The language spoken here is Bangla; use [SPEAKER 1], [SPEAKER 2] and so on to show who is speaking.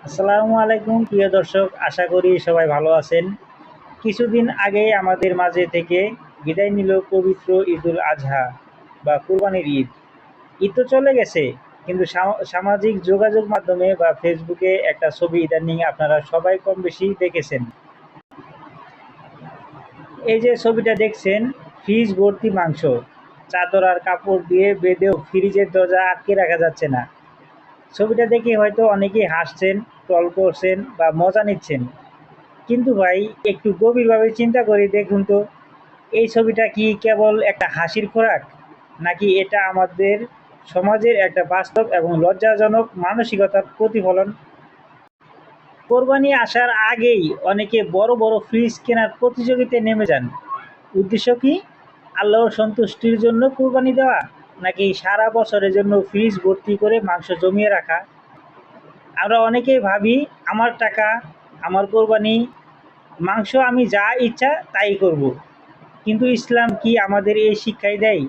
[SPEAKER 1] আসসালামু আলাইকুম প্রিয় দর্শক, আশা করি সবাই ভালো আছেন। কিছুদিন আগে আমাদের মাঝে থেকে বিদায় নিল পবিত্র ঈদুল আজহা বা কুরবানির ঈদ। ঈদ তো চলে গেছে, কিন্তু সামাজিক যোগাযোগ মাধ্যমে বা ফেসবুকে একটা ছবি ইদানিং আপনারা সবাই কম বেশি দেখেছেন। এই যে ছবিটা দেখছেন, ফ্রিজ ভর্তি মাংস, চাদর আর কাপড় দিয়ে বেঁধেও ফ্রিজের দরজা আটকে রাখা যাচ্ছে না। ছবিটা দেখে হয়তো অনেকেই হাসছেন, ট্রল করছেন বা মজা নিচ্ছেন। কিন্তু ভাই, একটু গভীরভাবে চিন্তা করে দেখুন তো, এই ছবিটা কি কেবল একটা হাসির খোরাক, নাকি এটা আমাদের সমাজের একটা বাস্তব এবং লজ্জাজনক মানসিকতার প্রতিফলন? কোরবানি আসার আগেই অনেকে বড় বড় ফ্রিজ কেনার প্রতিযোগিতায় নেমে যান। উদ্দেশ্য কি? আল্লাহর সন্তুষ্টির জন্য কোরবানি দেওয়া, নাকি সারা বছরের জন্য ফ্রিজ ভর্তি করে মাংস জমিয়ে রাখা? আমরা অনেকেই ভাবি, আমার টাকা, আমার কোরবানি, মাংস আমি যা ইচ্ছা তাই করব। কিন্তু ইসলাম কি আমাদের এই শিক্ষাই দেয়?